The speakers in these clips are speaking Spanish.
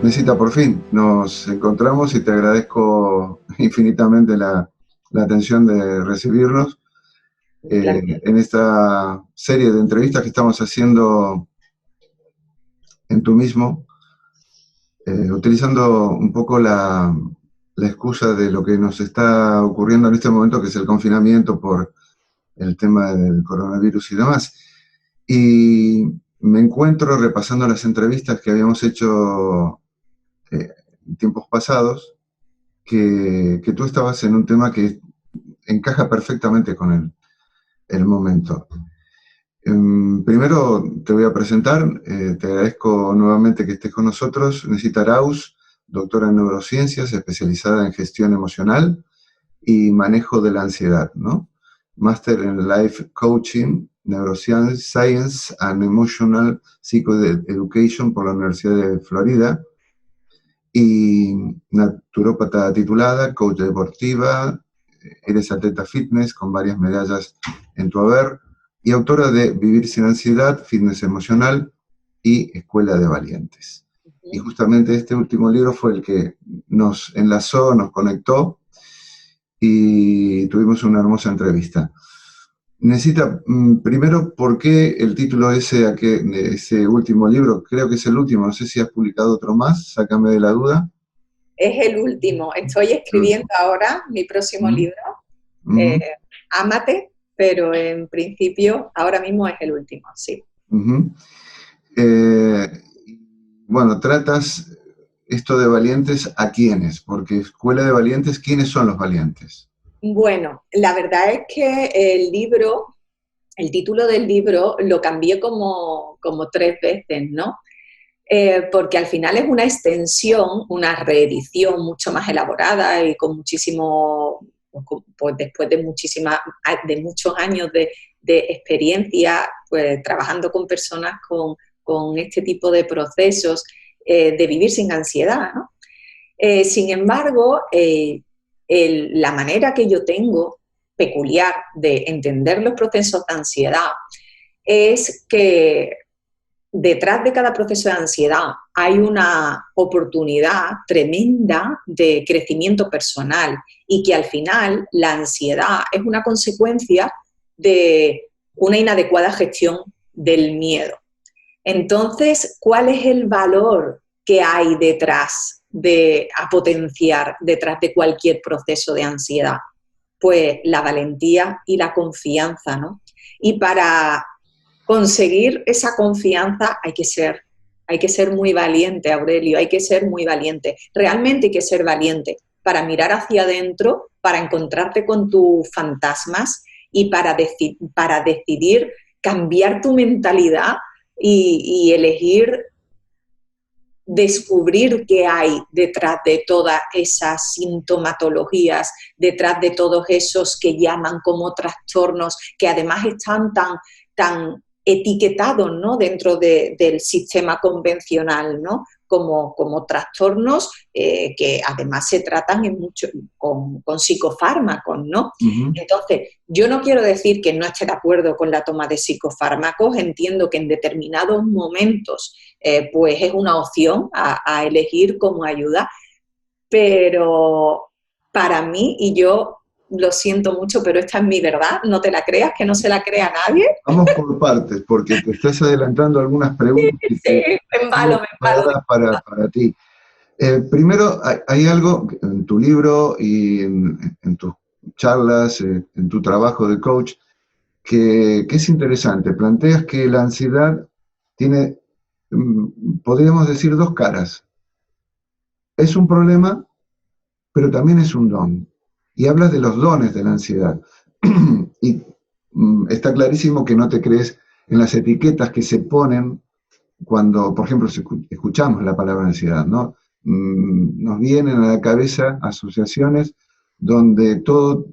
Necesita, por fin nos encontramos y te agradezco infinitamente la atención de recibirnos Un placer. en esta serie de entrevistas que estamos haciendo en Tú Mismo, utilizando un poco la excusa de lo que nos está ocurriendo en este momento, que es el confinamiento por el tema del coronavirus y demás. Y me encuentro repasando las entrevistas que habíamos hecho en tiempos pasados, que tú estabas en un tema que encaja perfectamente con el momento. Primero te voy a presentar, te agradezco nuevamente que estés con nosotros. Necesita Arauz, doctora en neurociencias, especializada en gestión emocional y manejo de la ansiedad, ¿no? Máster en Life Coaching, Neuroscience and Emotional Psychoeducation por la Universidad de Florida, y naturópata titulada, coach deportiva, eres atleta fitness con varias medallas en tu haber y autora de Vivir sin ansiedad, fitness emocional y Escuela de Valientes. Y Ujú. justamente este último libro fue el que nos enlazó, nos conectó y tuvimos una hermosa entrevista. Necesita, primero, ¿por qué el título de ese último libro? Creo que es el último, no sé si has publicado otro más, sácame de la duda. Es el último. Estoy El escribiendo último. ahora mi próximo Ujú, libro, eh, ujú, Ámate, pero en principio ahora mismo es el último, sí. ujú. Eh, bueno, tratas esto de valientes a quiénes, porque Escuela de Valientes, ¿quiénes son los valientes? Bueno, la verdad es que el libro, el título del libro lo cambié como tres veces, ¿no? Porque al final es una extensión, una reedición mucho más elaborada y con muchísimo, pues después de muchos años de experiencia, pues trabajando con personas con este tipo de procesos, de vivir sin ansiedad, ¿no? Sin embargo, la manera que yo tengo peculiar de entender los procesos de ansiedad es que detrás de cada proceso de ansiedad hay una oportunidad tremenda de crecimiento personal y que al final la ansiedad es una consecuencia de una inadecuada gestión del miedo. Entonces, ¿cuál es el valor que hay detrás a potenciar detrás de cualquier proceso de ansiedad? Pues la valentía y la confianza, ¿no? Y para conseguir esa confianza hay que ser muy valiente, Aurelio, hay que ser muy valiente. Realmente hay que ser valiente para mirar hacia adentro, para encontrarte con tus fantasmas y para decidir cambiar tu mentalidad y elegir descubrir qué hay detrás de todas esas sintomatologías, detrás de todos esos que llaman como trastornos, que además están tan etiquetados, ¿no?, dentro del sistema convencional, ¿no?, como trastornos que además se tratan con psicofármacos, ¿no? Ujú. Entonces, yo no quiero decir que no esté de acuerdo con la toma de psicofármacos, entiendo que en determinados momentos pues es una opción a elegir como ayuda, pero para mí, y yo lo siento mucho, pero esta es mi verdad, no te la creas, que no se la crea nadie. Vamos por partes, porque te estás adelantando algunas preguntas Sí, que me embalo, tengo me embalo. preparadas para ti. Primero, hay algo en tu libro y en tus charlas, en tu trabajo de coach, que es interesante. Planteas que la ansiedad tiene, podríamos decir, dos caras. Es un problema, pero también es un don. Y hablas de los dones de la ansiedad. Y está clarísimo que no te crees en las etiquetas que se ponen cuando, por ejemplo, escuchamos la palabra ansiedad, ¿no? Nos vienen a la cabeza asociaciones donde todo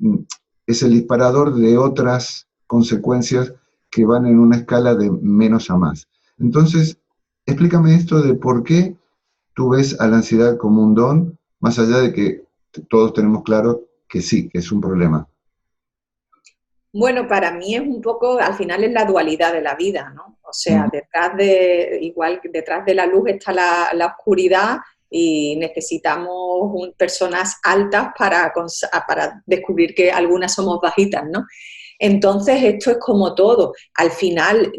es el disparador de otras consecuencias que van en una escala de menos a más. Entonces, explícame esto de por qué tú ves a la ansiedad como un don, más allá de que todos tenemos claro que sí, que es un problema. Bueno, para mí es un poco, al final es la dualidad de la vida, ¿no? O sea, Ujú, igual que detrás de la luz está la oscuridad, y necesitamos personas altas para descubrir que algunas somos bajitas, ¿no? Entonces, esto es como todo. Al final,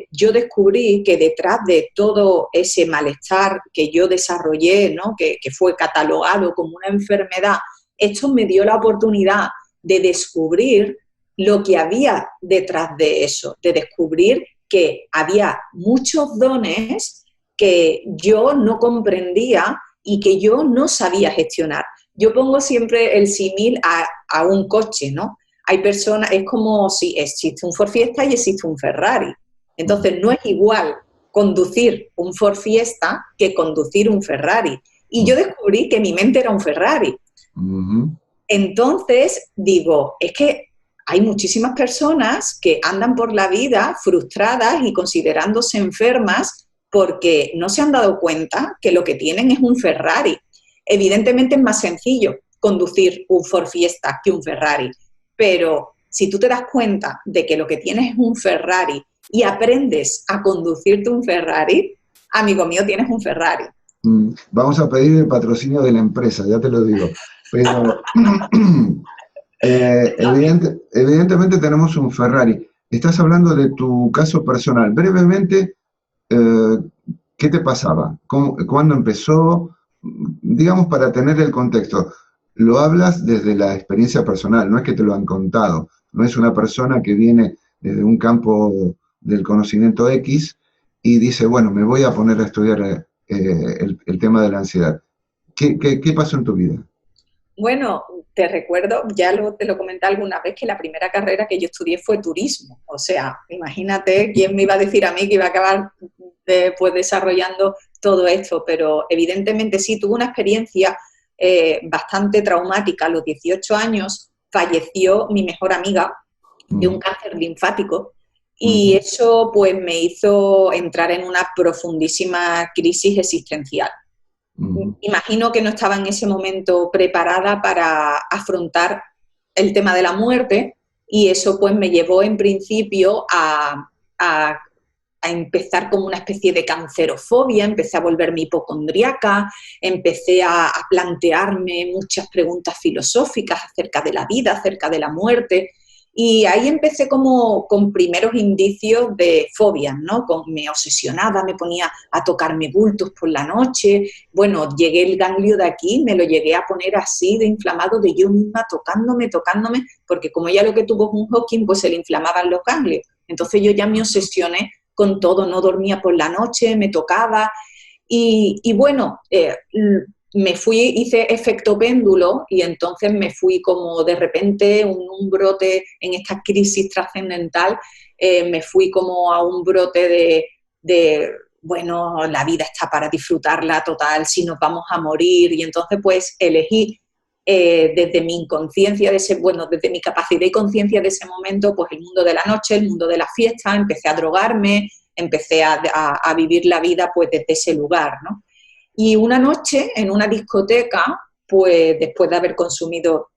yo descubrí que detrás de todo ese malestar que yo desarrollé, ¿no? que fue catalogado como una enfermedad, esto me dio la oportunidad de descubrir lo que había detrás de eso, de descubrir que había muchos dones que yo no comprendía y que yo no sabía gestionar. Yo pongo siempre el símil a un coche, ¿no? Hay personas, es como si existe un Ford Fiesta y existe un Ferrari. Entonces, no es igual conducir un Ford Fiesta que conducir un Ferrari. Y yo descubrí que mi mente era un Ferrari. Entonces, digo, es que hay muchísimas personas que andan por la vida frustradas y considerándose enfermas porque no se han dado cuenta que lo que tienen es un Ferrari. Evidentemente es más sencillo conducir un Ford Fiesta que un Ferrari, pero si tú te das cuenta de que lo que tienes es un Ferrari y aprendes a conducirte un Ferrari, amigo mío, tienes un Ferrari. Vamos a pedir el patrocinio de la empresa, ya te lo digo. Pero evidentemente tenemos un Ferrari. Estás hablando de tu caso personal. Brevemente, ¿qué te pasaba? ¿Cuándo empezó? Digamos, para tener el contexto, lo hablas desde la experiencia personal, no es que te lo han contado, no es una persona que viene desde un campo del conocimiento X y dice, bueno, me voy a poner a estudiar el tema de la ansiedad. ¿Qué pasó en tu vida? Bueno, te recuerdo, te lo comenté alguna vez, que la primera carrera que yo estudié fue turismo. O sea, imagínate quién me iba a decir a mí que iba a acabar pues, desarrollando todo esto. Pero evidentemente sí, tuve una experiencia bastante traumática. A los 18 años falleció mi mejor amiga de un cáncer linfático y eso pues me hizo entrar en una profundísima crisis existencial. Imagino que no estaba en ese momento preparada para afrontar el tema de la muerte y eso pues me llevó en principio a empezar como una especie de cancerofobia, empecé a volverme hipocondríaca, empecé a plantearme muchas preguntas filosóficas acerca de la vida, acerca de la muerte. Y ahí empecé como con primeros indicios de fobias, ¿no? Me obsesionaba, me ponía a tocarme bultos por la noche. Bueno, llegué el ganglio de aquí, me lo llegué a poner así de inflamado, de yo misma tocándome, porque como ella lo que tuvo es un Hodgkin, pues se le inflamaban los ganglios. Entonces yo ya me obsesioné con todo, no dormía por la noche, me tocaba. Y bueno, me fui, hice efecto péndulo y entonces me fui como de repente un brote en esta crisis trascendental, me fui como a un brote bueno, la vida está para disfrutarla total, si nos vamos a morir, y entonces pues elegí desde mi inconsciencia, desde mi capacidad y conciencia de ese momento, pues el mundo de la noche, el mundo de la fiesta, empecé a drogarme, empecé a vivir la vida pues desde ese lugar, ¿no? Y una noche en una discoteca, pues después de haber consumido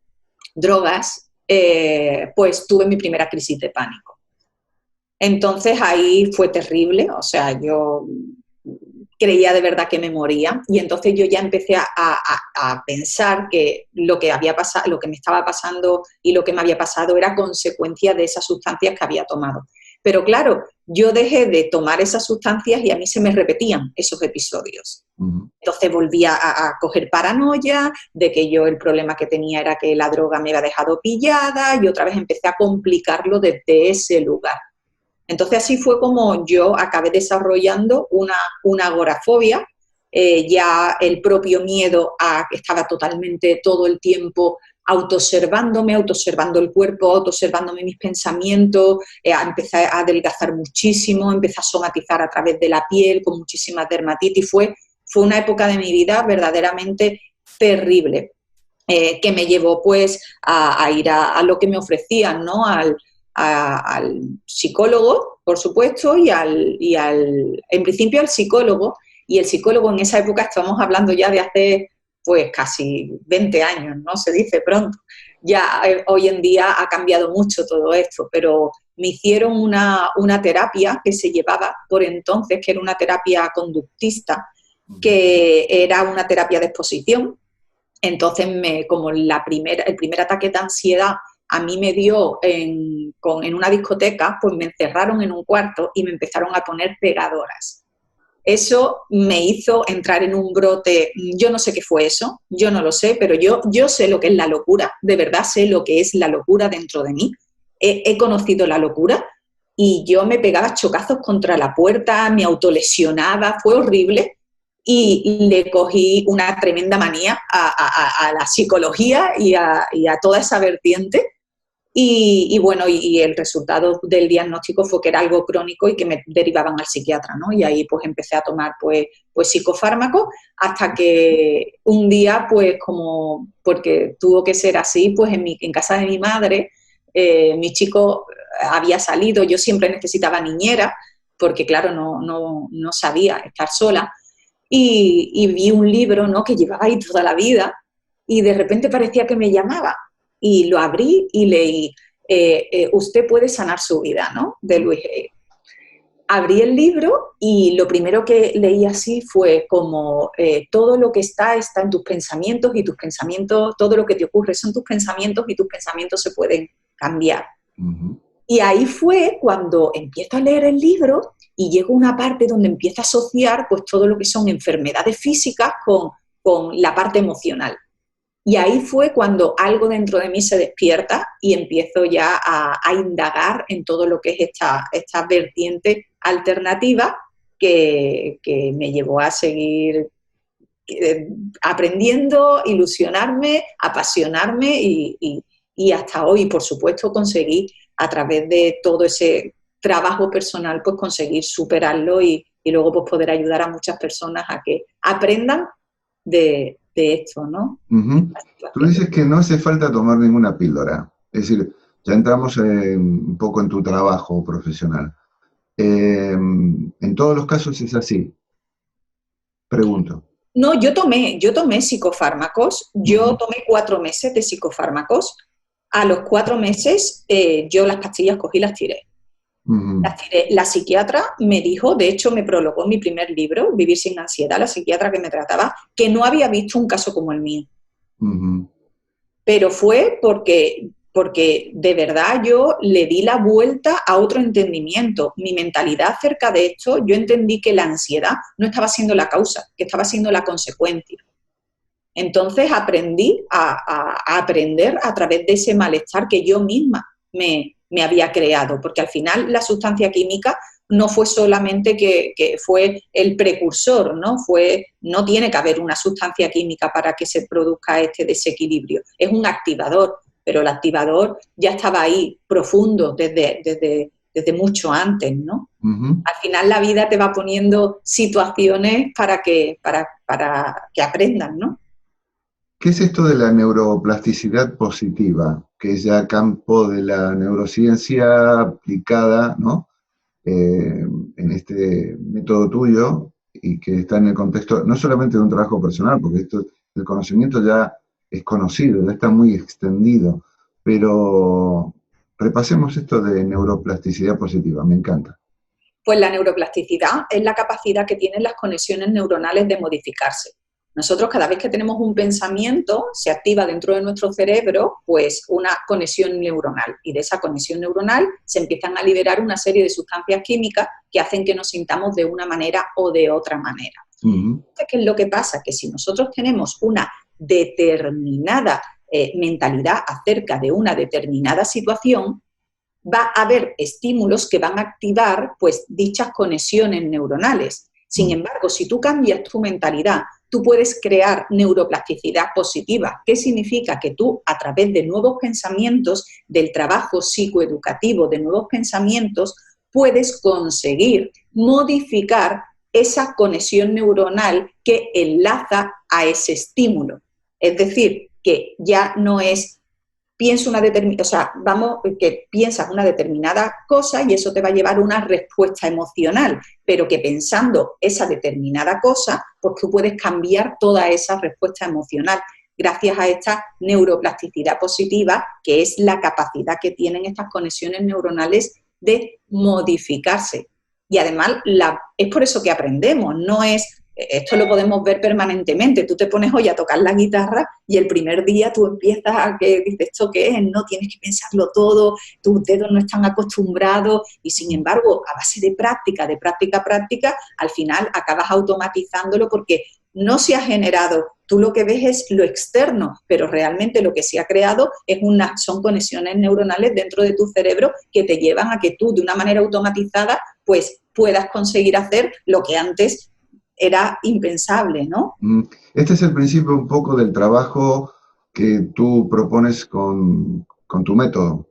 drogas, pues tuve mi primera crisis de pánico. Entonces ahí fue terrible, o sea, yo creía de verdad que me moría y entonces yo ya empecé a pensar que lo que había pasado, lo que me estaba pasando y lo que me había pasado era consecuencia de esas sustancias que había tomado. Pero claro, yo dejé de tomar esas sustancias y a mí se me repetían esos episodios. Entonces volví a coger paranoia de que yo el problema que tenía era que la droga me había dejado pillada y otra vez empecé a complicarlo desde ese lugar. Entonces así fue como yo acabé desarrollando una agorafobia, ya el propio miedo estaba totalmente todo el tiempo autoobservándome, autoobservando el cuerpo, autoobservándome mis pensamientos, empecé a adelgazar muchísimo, empecé a somatizar a través de la piel con muchísima dermatitis. Fue una época de mi vida verdaderamente terrible, que me llevó pues a ir a lo que me ofrecían, ¿no? Al psicólogo, por supuesto, en principio al psicólogo, y el psicólogo en esa época, estamos hablando ya de hace pues casi 20 años, ¿no? Se dice pronto. Ya hoy en día ha cambiado mucho todo esto, pero me hicieron una terapia que se llevaba por entonces, que era una terapia conductista, que era una terapia de exposición. Entonces, como el primer ataque de ansiedad a mí me dio en una discoteca, pues me encerraron en un cuarto y me empezaron a poner pegadoras. Eso me hizo entrar en un brote. Yo no sé qué fue eso, yo no lo sé, pero yo sé lo que es la locura, de verdad sé lo que es la locura dentro de mí. He conocido la locura y yo me pegaba chocazos contra la puerta, me autolesionaba, fue horrible y le cogí una tremenda manía a la psicología y a toda esa vertiente. Y bueno, y el resultado del diagnóstico fue que era algo crónico y que me derivaban al psiquiatra, ¿no? Y ahí pues empecé a tomar pues psicofármacos hasta que un día pues como, porque tuvo que ser así, pues en casa de mi madre, mi chico había salido, yo siempre necesitaba niñera porque claro, no sabía estar sola y vi un libro, ¿no? Que llevaba ahí toda la vida y de repente parecía que me llamaba. Y lo abrí y leí, Usted puede sanar su vida, ¿no? De Luis Hay. Abrí el libro y lo primero que leí así fue como todo lo que está en tus pensamientos y tus pensamientos, todo lo que te ocurre son tus pensamientos y tus pensamientos se pueden cambiar. Y ahí fue cuando empiezo a leer el libro y llego a una parte donde empiezo a asociar pues todo lo que son enfermedades físicas con la parte emocional. Y ahí fue cuando algo dentro de mí se despierta y empiezo ya a indagar en todo lo que es esta vertiente alternativa que me llevó a seguir aprendiendo, ilusionarme, apasionarme y hasta hoy, por supuesto, conseguí a través de todo ese trabajo personal, pues conseguir superarlo y luego pues poder ayudar a muchas personas a que aprendan de esto, ¿no? Tú dices que no hace falta tomar ninguna píldora. Es decir, ya entramos un poco en tu trabajo profesional. En todos los casos es así. Pregunto. No, yo tomé psicofármacos, yo tomé 4 meses de psicofármacos. A los 4 meses yo las pastillas cogí y las tiré. Las tiré. La psiquiatra me dijo, de hecho me prologó mi primer libro, Vivir sin ansiedad, la psiquiatra que me trataba, que no había visto un caso como el mío. Pero fue porque de verdad yo le di la vuelta a otro entendimiento. Mi mentalidad acerca de esto, yo entendí que la ansiedad no estaba siendo la causa, que estaba siendo la consecuencia. Entonces aprendí a aprender a través de ese malestar que yo misma me había creado, porque al final la sustancia química no fue solamente que fue el precursor, no tiene que haber una sustancia química para que se produzca este desequilibrio, es un activador, pero el activador ya estaba ahí, profundo, desde mucho antes, ¿no? Al final la vida te va poniendo situaciones para que aprendan, ¿no? ¿Qué es esto de la neuroplasticidad positiva, que es ya campo de la neurociencia aplicada, ¿no? En este método tuyo y que está en el contexto no solamente de un trabajo personal, porque el conocimiento ya es conocido, ya está muy extendido, pero repasemos esto de neuroplasticidad positiva, me encanta. Pues la neuroplasticidad es la capacidad que tienen las conexiones neuronales de modificarse. Nosotros cada vez que tenemos un pensamiento, se activa dentro de nuestro cerebro pues una conexión neuronal y de esa conexión neuronal se empiezan a liberar una serie de sustancias químicas que hacen que nos sintamos de una manera o de otra manera. ¿Qué es lo que pasa? Que si nosotros tenemos una determinada mentalidad acerca de una determinada situación, va a haber estímulos que van a activar pues dichas conexiones neuronales. Sin embargo, si tú cambias tu mentalidad, tú puedes crear neuroplasticidad positiva. ¿Qué significa? Que tú, a través de nuevos pensamientos, del trabajo psicoeducativo, de nuevos pensamientos, puedes conseguir modificar esa conexión neuronal que enlaza a ese estímulo. Es decir, que ya no es piensas una determinada cosa y eso te va a llevar a una respuesta emocional, pero que pensando esa determinada cosa, pues tú puedes cambiar toda esa respuesta emocional gracias a esta neuroplasticidad positiva, que es la capacidad que tienen estas conexiones neuronales de modificarse. Y además es por eso que aprendemos, no es esto lo podemos ver permanentemente. Tú te pones hoy a tocar la guitarra y el primer día tú empiezas a que dices, ¿esto qué es? No, tienes que pensarlo todo, tus dedos no están acostumbrados y sin embargo, a base de práctica, práctica, al final acabas automatizándolo porque no se ha generado, tú lo que ves es lo externo, pero realmente lo que se ha creado son conexiones neuronales dentro de tu cerebro que te llevan a que tú de una manera automatizada pues puedas conseguir hacer lo que antes era impensable, ¿no? Este es el principio un poco del trabajo que tú propones con tu método.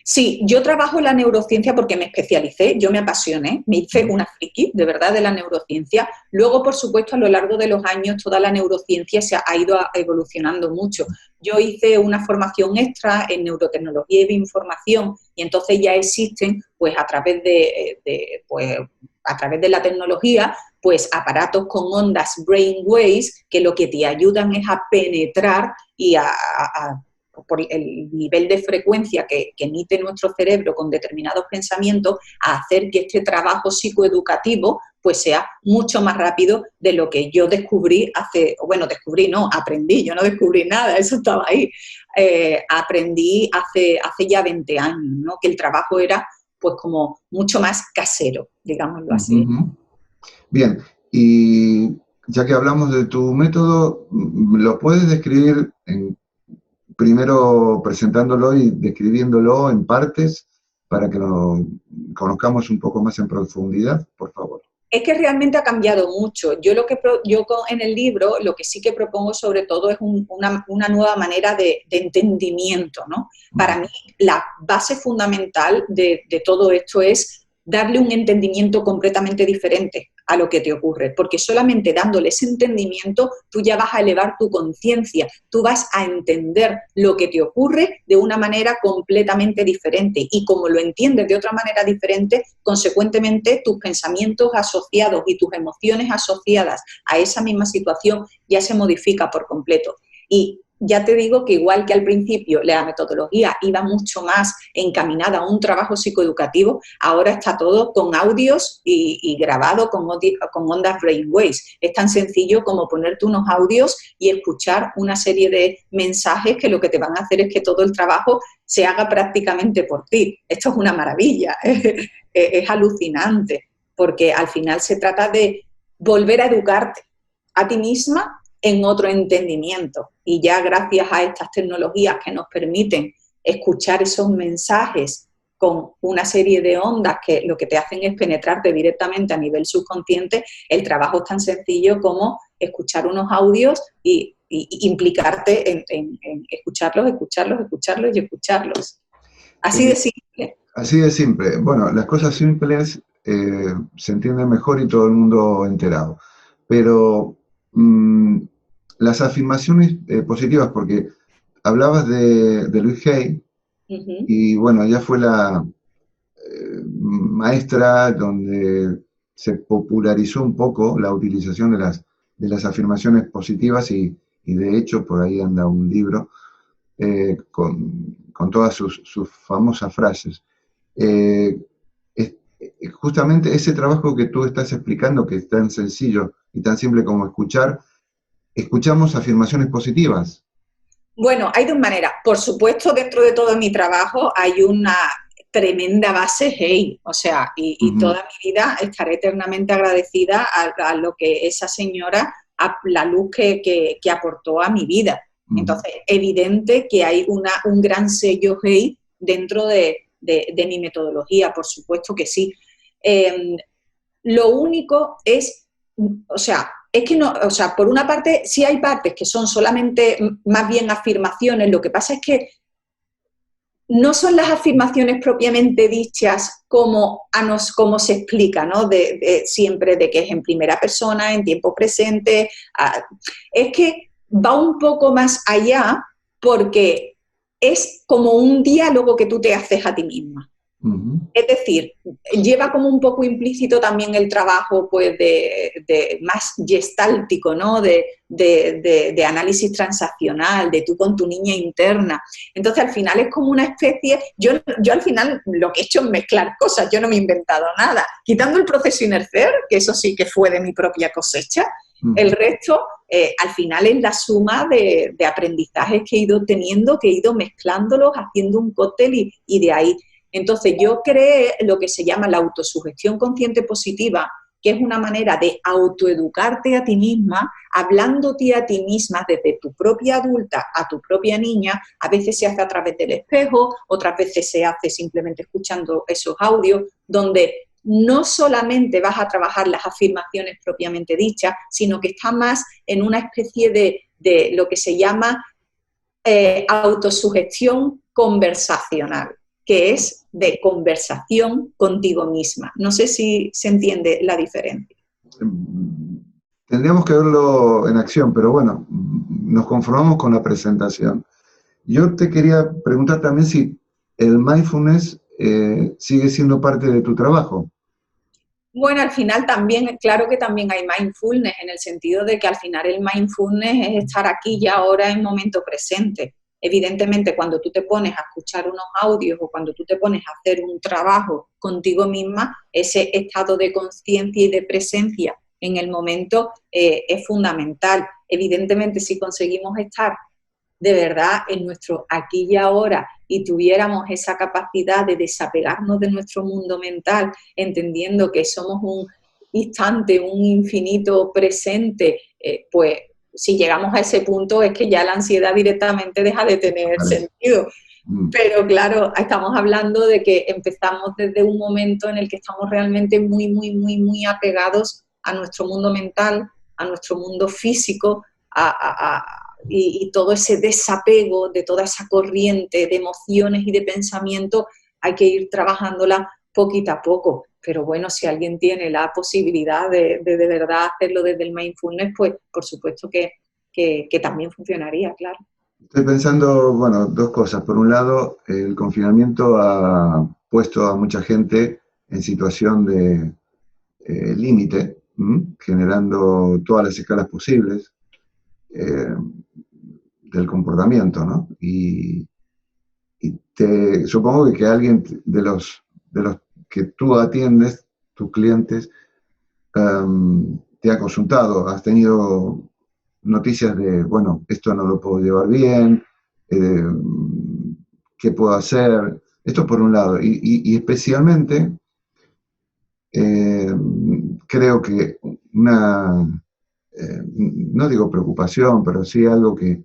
Sí, yo trabajo en la neurociencia porque me especialicé, yo me apasioné, me hice una friki, de verdad, de la neurociencia. Luego, por supuesto, a lo largo de los años, toda la neurociencia se ha ido evolucionando mucho. Yo hice una formación extra en neurotecnología y bioinformación y entonces ya existen, pues a través de la tecnología, pues aparatos con ondas brainwaves que lo que te ayudan es a penetrar y por el nivel de frecuencia que emite nuestro cerebro con determinados pensamientos, a hacer que este trabajo psicoeducativo pues sea mucho más rápido de lo que yo descubrí aprendí, yo no descubrí nada, eso estaba ahí, aprendí hace ya 20 años, ¿no? Que el trabajo era pues como mucho más casero, digámoslo así. Bien, y ya que hablamos de tu método, ¿lo puedes describir primero presentándolo y describiéndolo en partes para que lo conozcamos un poco más en profundidad, por favor? Es que realmente ha cambiado mucho. Yo en el libro lo que sí que propongo sobre todo es una nueva manera de entendimiento, ¿no? Para mí la base fundamental de todo esto es darle un entendimiento completamente diferente a lo que te ocurre, porque solamente dándole ese entendimiento tú ya vas a elevar tu conciencia, tú vas a entender lo que te ocurre de una manera completamente diferente y como lo entiendes de otra manera diferente, consecuentemente tus pensamientos asociados y tus emociones asociadas a esa misma situación ya se modifica por completo. Y ya te digo que igual que al principio la metodología iba mucho más encaminada a un trabajo psicoeducativo, ahora está todo con audios y grabado con ondas brainwaves. Es tan sencillo como ponerte unos audios y escuchar una serie de mensajes que lo que te van a hacer es que todo el trabajo se haga prácticamente por ti. Esto es una maravilla, es alucinante, porque al final se trata de volver a educarte a ti misma en otro entendimiento. Y ya gracias a estas tecnologías que nos permiten escuchar esos mensajes con una serie de ondas que lo que te hacen es penetrarte directamente a nivel subconsciente, el trabajo es tan sencillo como escuchar unos audios y implicarte en escucharlos y escucharlos. Así de simple. Así de simple. Bueno, las cosas simples se entienden mejor y todo el mundo enterado. Pero las afirmaciones positivas, porque hablabas de Louise Hay, y bueno, ella fue la maestra donde se popularizó un poco la utilización de las afirmaciones positivas y de hecho por ahí anda un libro con todas sus famosas frases. Justamente ese trabajo que tú estás explicando, que es tan sencillo y tan simple como escuchamos afirmaciones positivas. Bueno, hay dos maneras. Por supuesto, dentro de todo mi trabajo hay una tremenda base Hey, o sea, y toda mi vida estaré eternamente agradecida a lo que esa señora, a la luz que aportó a mi vida. Entonces, evidente que hay un gran sello Hey dentro de mi metodología, por supuesto que sí. Lo único es, o sea, es que no, o sea, por una parte sí hay partes que son solamente más bien afirmaciones, lo que pasa es que no son las afirmaciones propiamente dichas como se explica, ¿no? Siempre de que es en primera persona, en tiempo presente. Es que va un poco más allá porque es como un diálogo que tú te haces a ti misma. Ujú. Es decir, lleva como un poco implícito también el trabajo pues, de más gestáltico, ¿no? De análisis transaccional, de tú con tu niña interna. Entonces, al final es como una especie... Yo al final lo que he hecho es mezclar cosas, yo no me he inventado nada. Quitando el proceso Inercer, que eso sí que fue de mi propia cosecha, el Ujú. resto, al final es la suma de aprendizajes que he ido teniendo, que he ido mezclándolos, haciendo un cóctel y de ahí. Entonces yo creé lo que se llama la autosugestión consciente positiva, que es una manera de autoeducarte a ti misma, hablándote a ti misma desde tu propia adulta a tu propia niña. A veces se hace a través del espejo, otras veces se hace simplemente escuchando esos audios, donde no solamente vas a trabajar las afirmaciones propiamente dichas, sino que está más en una especie de lo que se llama autosugestión conversacional, que es de conversación contigo misma. No sé si se entiende la diferencia. Tendríamos que verlo en acción, pero bueno, nos conformamos con la presentación. Yo te quería preguntar también si el mindfulness sigue siendo parte de tu trabajo. Bueno, al final también, claro que también hay mindfulness, en el sentido de que al final el mindfulness es estar aquí y ahora en momento presente. Evidentemente, cuando tú te pones a escuchar unos audios o cuando tú te pones a hacer un trabajo contigo misma, ese estado de conciencia y de presencia en el momento es fundamental. Evidentemente, si conseguimos estar de verdad en nuestro aquí y ahora y tuviéramos esa capacidad de desapegarnos de nuestro mundo mental, entendiendo que somos un instante, un infinito presente, pues si llegamos a ese punto es que ya la ansiedad directamente deja de tener Parece. sentido. Mm. Pero claro, estamos hablando de que empezamos desde un momento en el que estamos realmente muy, muy, muy, muy apegados a nuestro mundo mental, a nuestro mundo físico, y todo ese desapego de toda esa corriente de emociones y de pensamiento hay que ir trabajándola poquito a poco. Pero bueno, si alguien tiene la posibilidad de verdad hacerlo desde el mindfulness, pues por supuesto que también funcionaría, claro. Estoy pensando, bueno, dos cosas. Por un lado, el confinamiento ha puesto a mucha gente en situación de límite, generando todas las escalas posibles eh, del comportamiento, ¿no? Y supongo que alguien de los que tú atiendes, tus clientes, te ha consultado, has tenido noticias de, bueno, esto no lo puedo llevar bien, eh, ¿qué puedo hacer? Esto por un lado, y especialmente eh, creo que no digo preocupación, pero sí algo que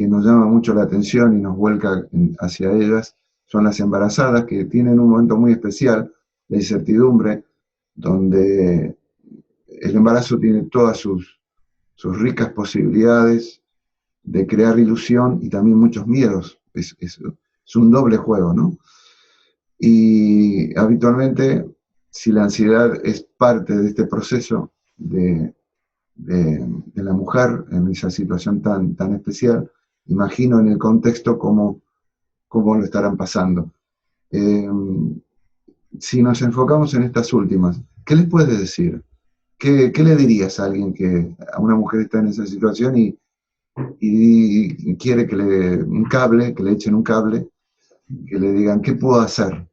nos llama mucho la atención y nos vuelca hacia ellas, son las embarazadas que tienen un momento muy especial, la incertidumbre, donde el embarazo tiene todas sus ricas posibilidades de crear ilusión y también muchos miedos. Es un doble juego, ¿no? Y habitualmente, si la ansiedad es parte de este proceso de la mujer en esa situación tan especial, imagino en el contexto cómo lo estarán pasando. Eh, si nos enfocamos en estas últimas, ¿qué les puedes decir? ¿Qué le dirías a alguien a una mujer está en esa situación y quiere que le echen un cable, que le digan, ¿qué puedo hacer?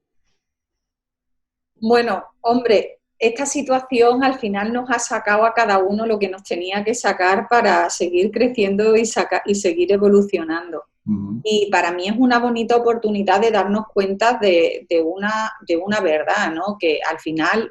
Bueno, hombre, esta situación al final nos ha sacado a cada uno lo que nos tenía que sacar para seguir creciendo y seguir evolucionando. Uh -huh. Y para mí es una bonita oportunidad de darnos cuenta de una verdad, ¿no? Que al final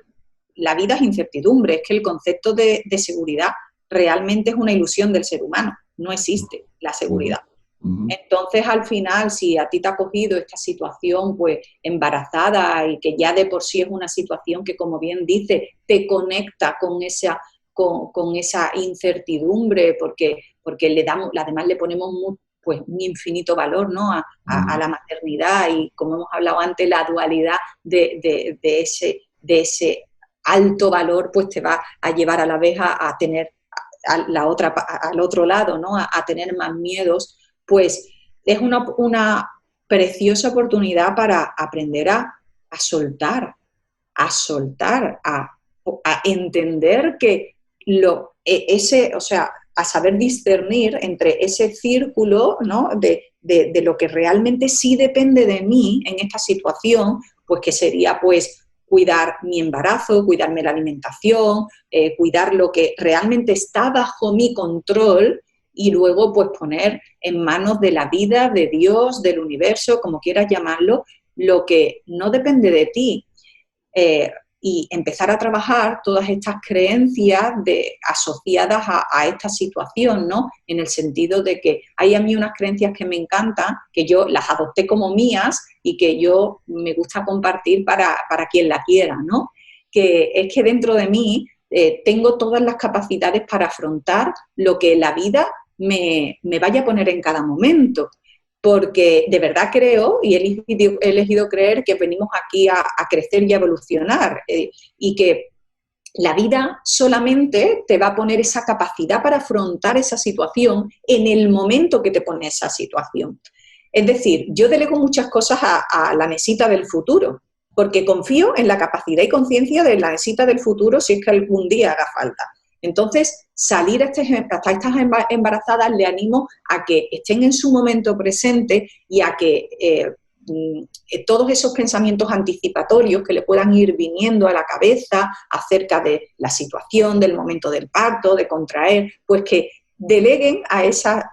la vida es incertidumbre, es que el concepto de seguridad realmente es una ilusión del ser humano, no existe la seguridad. Uh -huh. Entonces, al final, si a ti te ha cogido esta situación, pues embarazada y que ya de por sí es una situación que, como bien dice, te conecta con esa incertidumbre, porque además le ponemos pues, un infinito valor, ¿no? a la maternidad y, como hemos hablado antes, la dualidad de ese alto valor, pues te va a llevar a la vez a tener al otro lado, ¿no? a tener más miedos. Pues es una preciosa oportunidad para aprender a a soltar, a entender que o sea, a saber discernir entre ese círculo, ¿no? de lo que realmente sí depende de mí en esta situación, pues que sería pues cuidar mi embarazo, cuidarme la alimentación, cuidar lo que realmente está bajo mi control y luego pues poner en manos de la vida, de Dios, del universo, como quieras llamarlo, lo que no depende de ti. Y empezar a trabajar todas estas creencias asociadas a esta situación, ¿no? En el sentido de que hay a mí unas creencias que me encantan, que yo las adopté como mías y que yo me gusta compartir para quien la quiera, ¿no? Que es que dentro de mí tengo todas las capacidades para afrontar lo que la vida me vaya a poner en cada momento. Porque de verdad creo, y he elegido creer, que venimos aquí a crecer y a evolucionar, y que la vida solamente te va a poner esa capacidad para afrontar esa situación en el momento que te pone esa situación. Es decir, yo delego muchas cosas a la Nesita del futuro, porque confío en la capacidad y conciencia de la Nesita del futuro si es que algún día haga falta. Entonces, salir hasta estas embarazadas, le animo a que estén en su momento presente y a que todos esos pensamientos anticipatorios que le puedan ir viniendo a la cabeza acerca de la situación, del momento del parto, de contraer, pues que deleguen a esa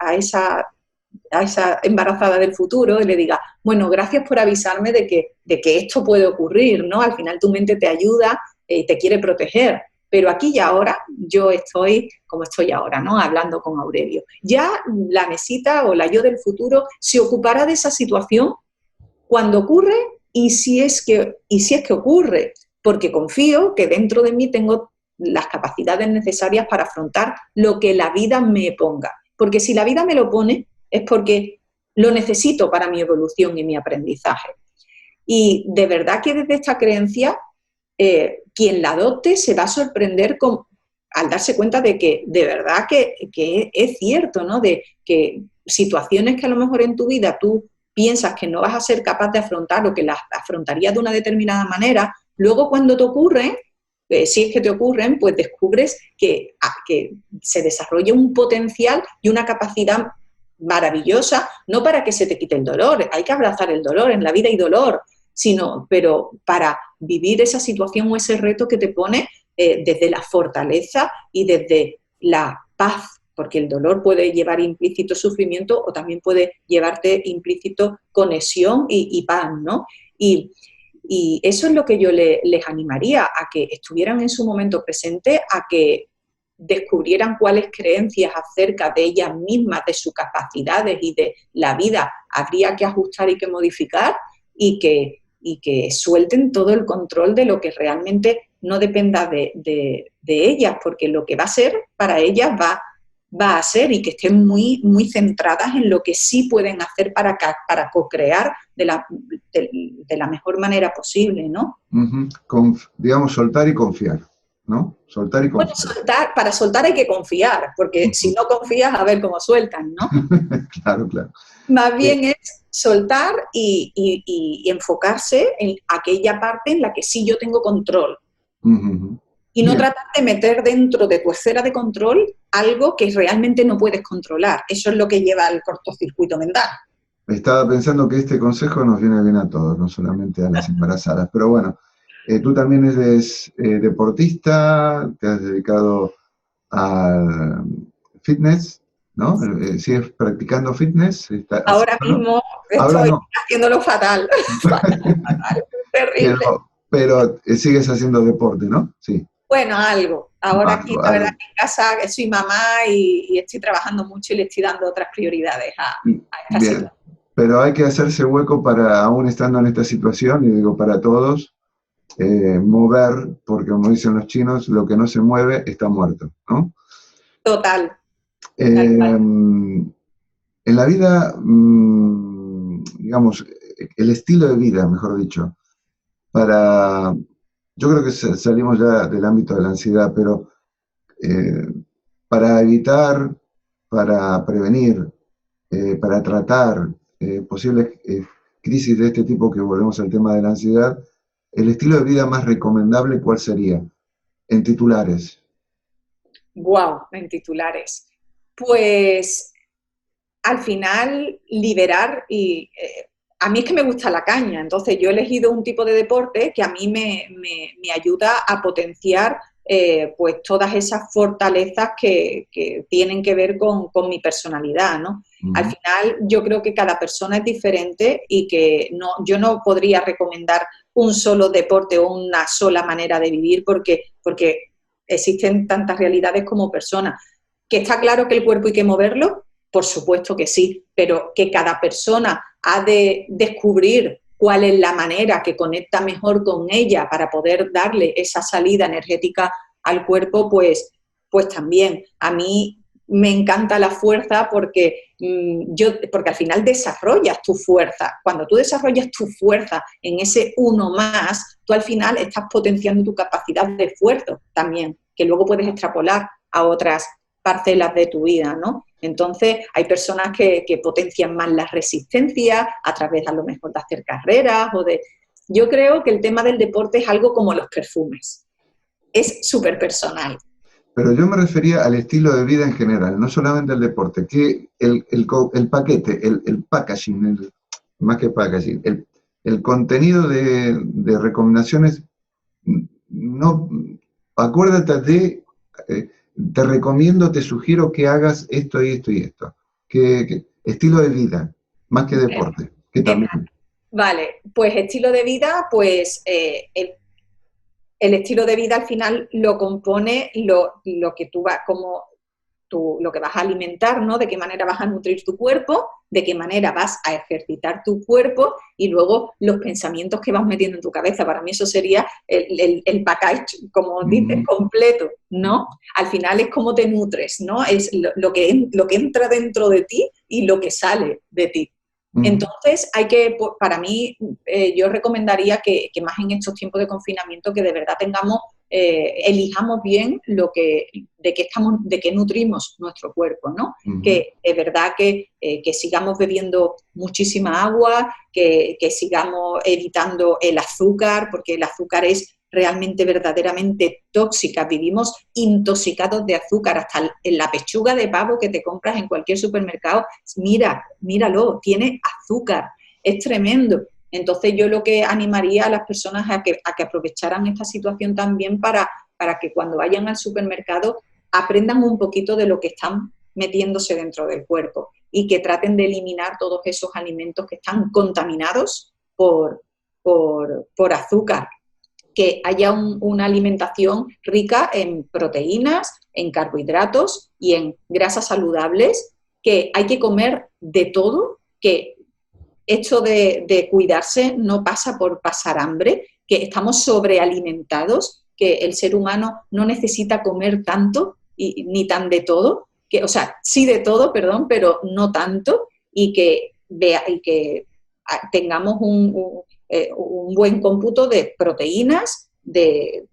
embarazada del futuro y le diga, bueno, gracias por avisarme de que esto puede ocurrir, ¿no? Al final tu mente te ayuda y te quiere proteger. Pero aquí y ahora yo estoy como estoy ahora, ¿no? Hablando con Aurelio. Ya la Nesita o la yo del futuro se ocupará de esa situación cuando ocurre y si es que ocurre, porque confío que dentro de mí tengo las capacidades necesarias para afrontar lo que la vida me ponga. Porque si la vida me lo pone es porque lo necesito para mi evolución y mi aprendizaje. Y de verdad que desde esta creencia quien la adopte se va a sorprender al darse cuenta de que de verdad que es cierto, ¿no? De que situaciones que a lo mejor en tu vida tú piensas que no vas a ser capaz de afrontar o que las afrontarías de una determinada manera, luego cuando te ocurren, si es que te ocurren, pues descubres que se desarrolla un potencial y una capacidad maravillosa, no para que se te quite el dolor, hay que abrazar el dolor, en la vida hay dolor, pero para vivir esa situación o ese reto que te pone desde la fortaleza y desde la paz, porque el dolor puede llevar implícito sufrimiento o también puede llevarte implícito conexión y paz, ¿no? Y eso es lo que yo les animaría, a que estuvieran en su momento presente, a que descubrieran cuáles creencias acerca de ellas mismas, de sus capacidades y de la vida habría que ajustar y que modificar y que suelten todo el control de lo que realmente no dependa de ellas, porque lo que va a ser para ellas va a ser, y que estén muy, muy centradas en lo que sí pueden hacer para co-crear de la mejor manera posible, ¿no? Digamos, soltar y confiar, ¿no? Soltar y confiar. Bueno, para soltar hay que confiar, porque si no confías, a ver cómo sueltan, ¿no? Claro, claro. Más bien es soltar y enfocarse en aquella parte en la que sí yo tengo control. Y no tratar de meter dentro de tu esfera de control algo que realmente no puedes controlar. Eso es lo que lleva al cortocircuito mental. Estaba pensando que este consejo nos viene bien a todos, no solamente a las embarazadas. Pero bueno, tú también eres deportista, te has dedicado al fitness, ¿no? ¿Sigues practicando fitness? Ahora mismo estoy haciéndolo fatal. fatal, terrible. Pero sigues haciendo deporte, ¿no? Sí. Bueno, algo. Ahora aquí, la verdad, que en casa soy mamá y estoy trabajando mucho y le estoy dando otras prioridades a esta situación. Pero hay que hacerse hueco para, aún estando en esta situación, y digo para todos, mover, porque como dicen los chinos, lo que no se mueve está muerto, ¿no? Total. En la vida, digamos, el estilo de vida, mejor dicho, yo creo que salimos ya del ámbito de la ansiedad, pero para evitar, para prevenir, para tratar posibles crisis de este tipo, que volvemos al tema de la ansiedad, el estilo de vida más recomendable, ¿cuál sería? En titulares. Wow, en titulares. Pues al final liberar y a mí es que me gusta la caña, entonces yo he elegido un tipo de deporte que a mí me ayuda a potenciar pues todas esas fortalezas que tienen que ver con mi personalidad, ¿no? Al final yo creo que cada persona es diferente y que no, yo no podría recomendar un solo deporte o una sola manera de vivir porque existen tantas realidades como personas. ¿Que está claro que el cuerpo hay que moverlo? Por supuesto que sí, pero que cada persona ha de descubrir cuál es la manera que conecta mejor con ella para poder darle esa salida energética al cuerpo, pues también. A mí me encanta la fuerza porque, porque al final desarrollas tu fuerza. Cuando tú desarrollas tu fuerza en ese uno más, tú al final estás potenciando tu capacidad de esfuerzo también, que luego puedes extrapolar a otras parcelas de tu vida, ¿no? Entonces, hay personas que potencian más la resistencia a través, a lo mejor, de hacer carreras o de... Yo creo que el tema del deporte es algo como los perfumes. Es súper personal. Pero yo me refería al estilo de vida en general, no solamente al deporte, que el paquete, el packaging, más que packaging, el contenido de recomendaciones, no, acuérdate te recomiendo, te sugiero que hagas esto y esto y esto. Estilo de vida, más que deporte, que también. Vale, pues estilo de vida, pues el estilo de vida al final lo compone lo que tú vas, como lo que vas a alimentar, ¿no? De qué manera vas a nutrir tu cuerpo, de qué manera vas a ejercitar tu cuerpo y luego los pensamientos que vas metiendo en tu cabeza. Para mí eso sería el package, como dices, completo, ¿no? Al final es cómo te nutres, ¿no? Es lo que entra dentro de ti y lo que sale de ti. Entonces, para mí, yo recomendaría que más en estos tiempos de confinamiento, que de verdad elijamos bien de qué nutrimos nuestro cuerpo, ¿no? Que es verdad que sigamos bebiendo muchísima agua, que sigamos evitando el azúcar, porque el azúcar es realmente verdaderamente tóxica. Vivimos intoxicados de azúcar, hasta en la pechuga de pavo que te compras en cualquier supermercado, míralo, tiene azúcar, es tremendo. Entonces yo lo que animaría a las personas a que aprovecharan esta situación también para que cuando vayan al supermercado aprendan un poquito de lo que están metiéndose dentro del cuerpo y que traten de eliminar todos esos alimentos que están contaminados por azúcar, que haya una alimentación rica en proteínas, en carbohidratos y en grasas saludables, que hay que comer de todo, que esto de cuidarse no pasa por pasar hambre, que estamos sobrealimentados, que el ser humano no necesita comer tanto ni tan de todo, o sea, sí de todo, perdón, pero no tanto, y que tengamos un buen cómputo de proteínas, de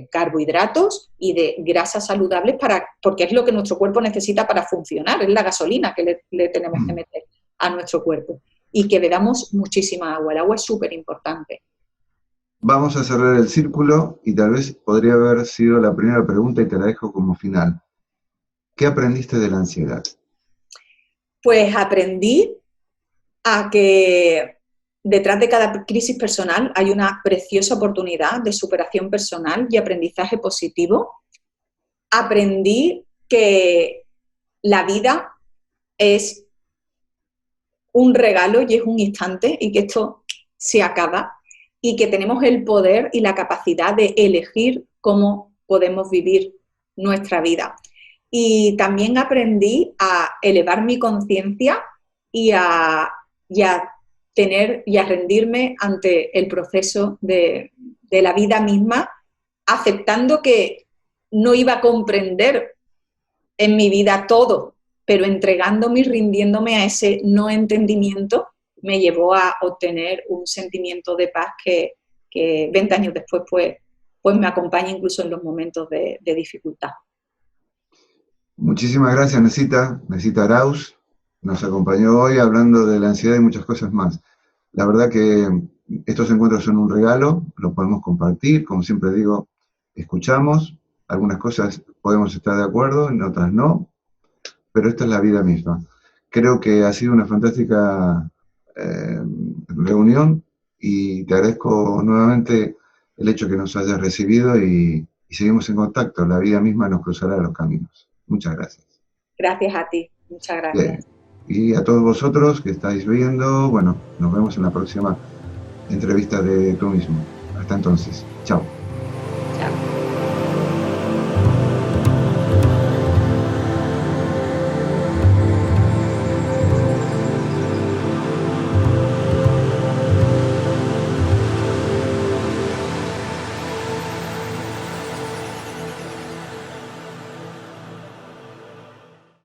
carbohidratos y de grasas saludables, porque es lo que nuestro cuerpo necesita para funcionar, es la gasolina que le tenemos que meter a nuestro cuerpo. Y que bebamos muchísima agua, el agua es súper importante. Vamos a cerrar el círculo y tal vez podría haber sido la primera pregunta y te la dejo como final. ¿Qué aprendiste de la ansiedad? Pues aprendí a que detrás de cada crisis personal hay una preciosa oportunidad de superación personal y aprendizaje positivo. Aprendí que la vida es un regalo y es un instante y que esto se acaba y que tenemos el poder y la capacidad de elegir cómo podemos vivir nuestra vida. Y también aprendí a elevar mi conciencia y a tener y a rendirme ante el proceso de la vida misma, aceptando que no iba a comprender en mi vida todo, pero entregándome y rindiéndome a ese no entendimiento me llevó a obtener un sentimiento de paz que 20 años después pues me acompaña incluso en los momentos de dificultad. Muchísimas gracias, Nesita Arauz. Nos acompañó hoy hablando de la ansiedad y muchas cosas más. La verdad que estos encuentros son un regalo, los podemos compartir, como siempre digo, escuchamos, algunas cosas podemos estar de acuerdo, en otras no, pero esta es la vida misma. Creo que ha sido una fantástica reunión y te agradezco nuevamente el hecho que nos hayas recibido y seguimos en contacto. La vida misma nos cruzará los caminos. Muchas gracias. Gracias a ti, muchas Bien. gracias. Y a todos vosotros que estáis viendo, bueno, nos vemos en la próxima entrevista de Tú mismo. Hasta entonces. Chao.